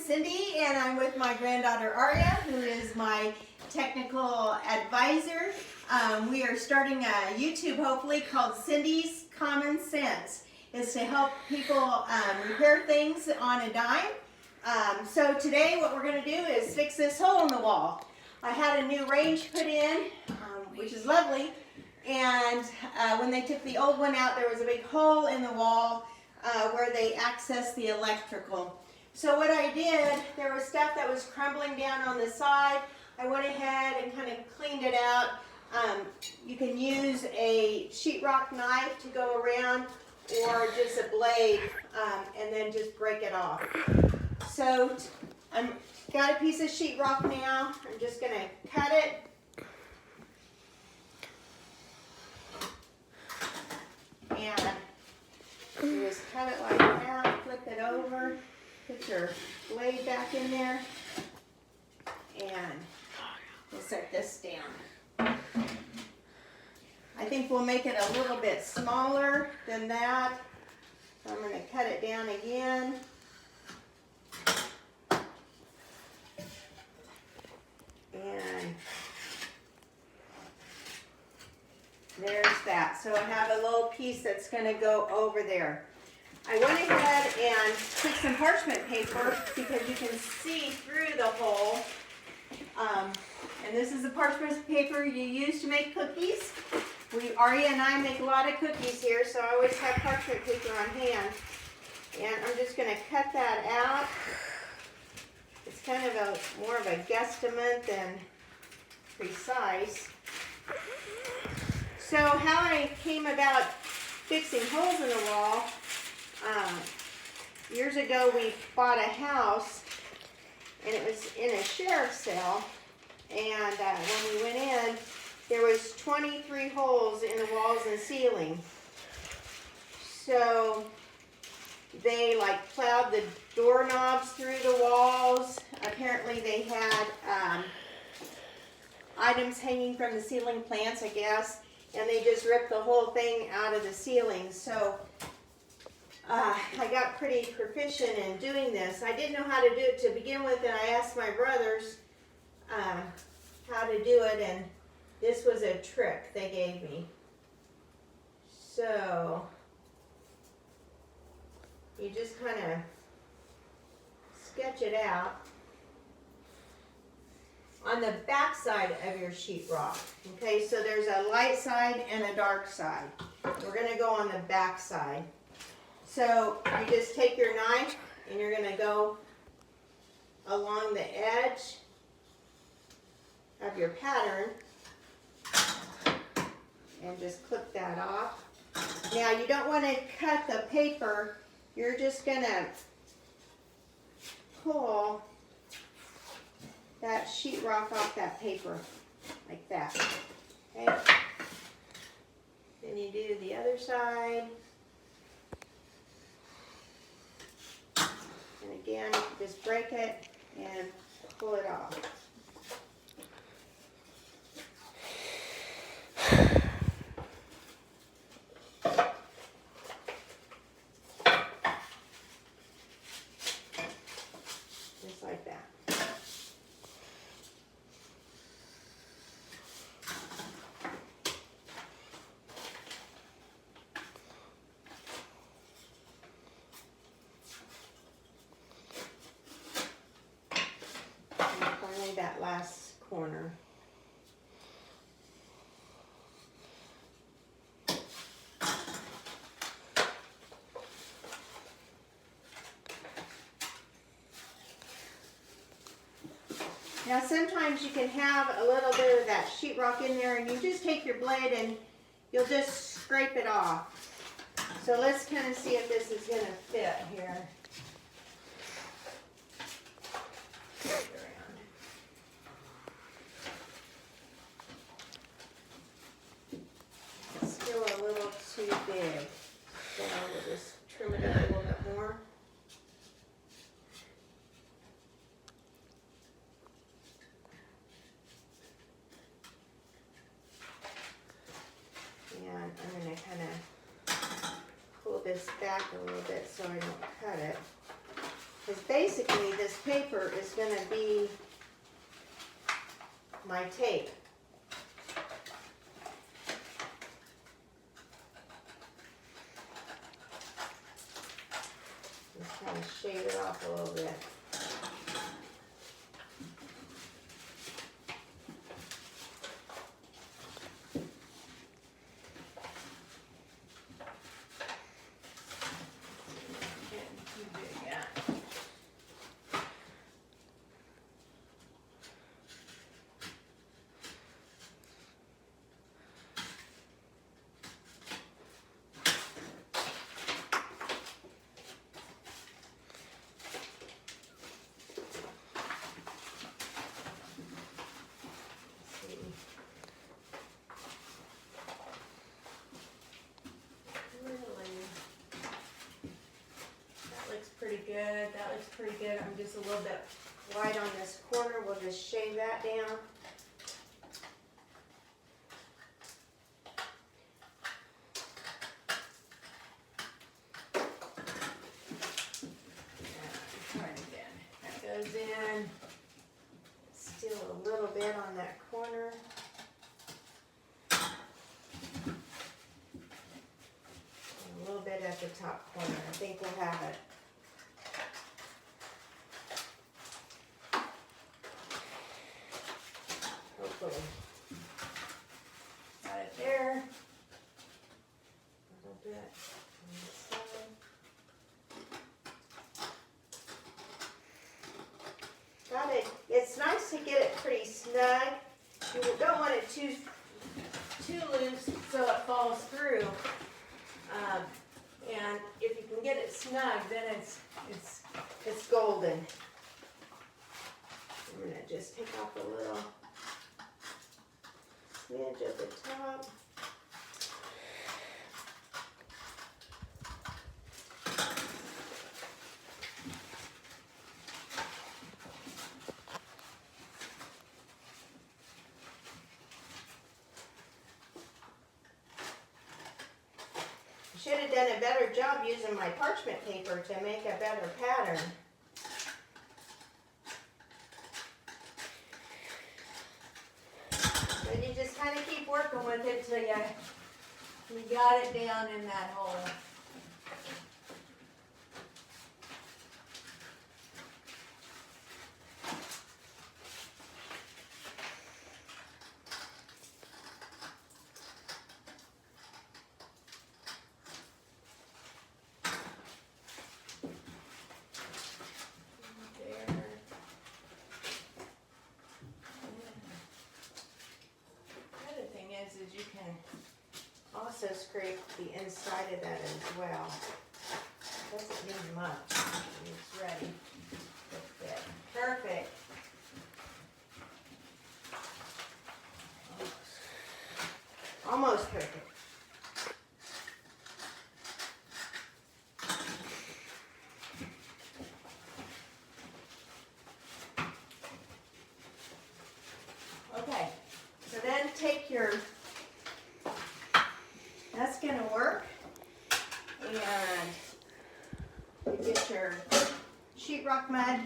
Cindy, and I'm with my granddaughter Aria, who is my technical advisor. We are starting a YouTube, hopefully, called Cindy's Common Sense. It's to help people repair things on a dime. So today what we're going to do is fix this hole in the wall. I had a new range put in, which is lovely, and when they took the old one out, there was a big hole in the wall where they access the electrical. So what I did, there was stuff that was crumbling down on the side. I went ahead and kind of cleaned it out. You can use a sheetrock knife to go around, or just a blade, and then just break it off. So I've got a piece of sheetrock now. I'm just going to cut it. And you just cut it like that, flip it over, put your blade back in there, and we'll set this down. I think we'll make it a little bit smaller than that. So I'm going to cut it down again. And there's that. So I have a little piece that's going to go over there. I went ahead and took some parchment paper because you can see through the hole. And this is the parchment paper you use to make cookies. Aria and I make a lot of cookies here, so I always have parchment paper on hand. And I'm just going to cut that out. It's kind of more of a guesstimate than precise. So how I came about fixing holes in the wall, years ago we bought a house, and it was in a sheriff's sale, and when we went in, there was 23 holes in the walls and ceiling. So they plowed the doorknobs through the walls. Apparently they had items hanging from the ceiling plants, I guess, and they just ripped the whole thing out of the ceiling. So I got pretty proficient in doing this. I didn't know how to do it to begin with, and I asked my brothers how to do it, and this was a trick they gave me. So you just kind of sketch it out on the back side of your sheetrock. Okay, so there's a light side and a dark side. We're going to go on the back side. So you just take your knife and you're going to go along the edge of your pattern and just clip that off. Now you don't want to cut the paper. You're just going to pull that sheetrock off that paper like that. Okay. Then you do the other side. And again, just break it and pull it off. Just like that. That last corner. Now sometimes you can have a little bit of that sheetrock in there, and you just take your blade and you'll just scrape it off. So let's kind of see if this is going to fit here. Too big, so we'll just trim it up a little bit more. And I'm going to kind of pull this back a little bit so I don't cut it. Because basically this paper is going to be my tape. Just kind of shade it off a little bit. Pretty good. That looks pretty good. I'm just a little bit light on this corner. We'll just shave that down. That goes in. Still a little bit on that corner. And a little bit at the top corner. I think we'll have it. Hopefully. Got it there. A little bit on this side. Got it. It's nice to get it pretty snug. You don't want it too loose so it falls through. And if you can get it snug, then it's golden. I'm gonna just take off a little smidge at the top. Should have done a better job using my parchment paper to make a better pattern. But you just kind of keep working with it till you got it down in that hole. Is you can also scrape the inside of that as well. Doesn't need much. It's ready. Perfect. Almost perfect. Okay. So then take your, that's going to work, and you get your sheetrock mud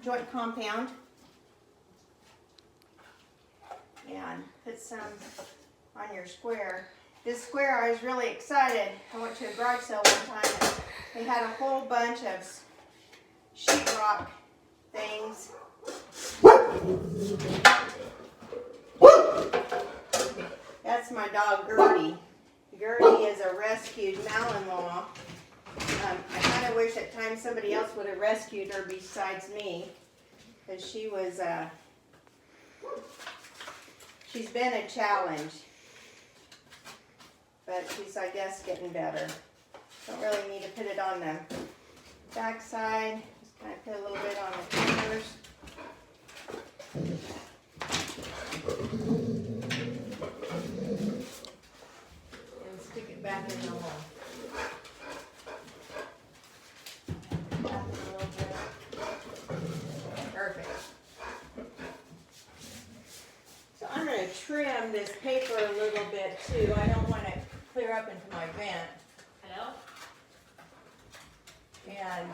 joint compound and put some on your square. This square, I was really excited. I went to a garage sale one time and they had a whole bunch of sheetrock things. That's my dog Gertie. Gertie is a rescued Malinois. I kind of wish at times somebody else would have rescued her besides me, because she was, she's been a challenge, but she's, I guess, getting better. Don't really need to put it on the back side. Just kind of put a little bit on the corners. And stick it back in the hole. Perfect. So I'm going to trim this paper a little bit too. I don't want it to clear up into my vent. Hello? And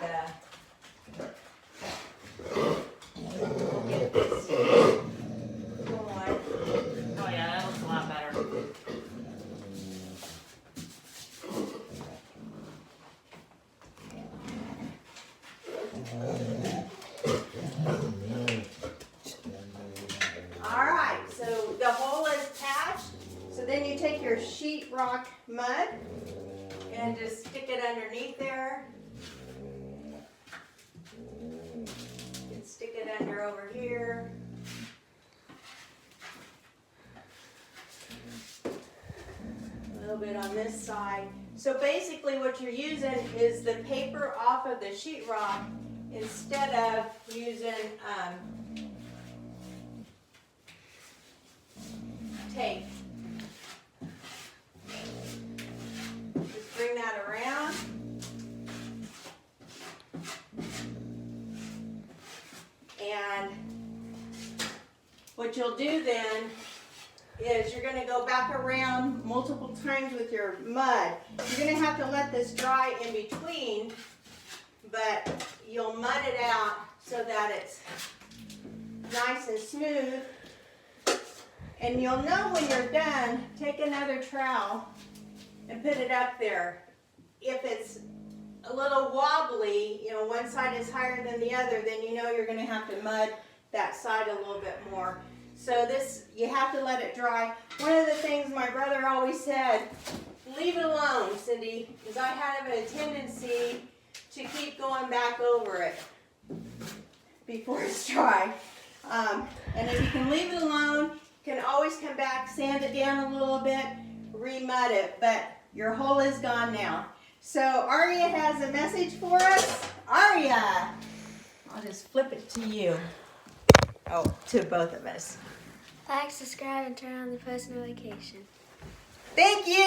Alright, so the hole is patched. So then you take your sheetrock mud and just stick it underneath there. And stick it under over here. A little bit on this side. So basically what you're using is the paper off of the sheetrock instead of using tape. Just bring that around. And what you'll do then is you're going to go back around multiple times with your mud. You're going to have to let this dry in between, but you'll mud it out so that it's nice and smooth. And you'll know when you're done, take another trowel and put it up there. If it's a little wobbly, you know, one side is higher than the other, then you know you're going to have to mud that side a little bit more. So this, you have to let it dry. One of the things my brother always said, leave it alone, Cindy, because I have a tendency to keep going back over it before it's dry. And if you can leave it alone, you can always come back, sand it down a little bit, re-mud it, but your hole is gone now. So Aria has a message for us. Aria, I'll just flip it to you. Oh, to both of us. Like, subscribe, and turn on the post notification. Thank you.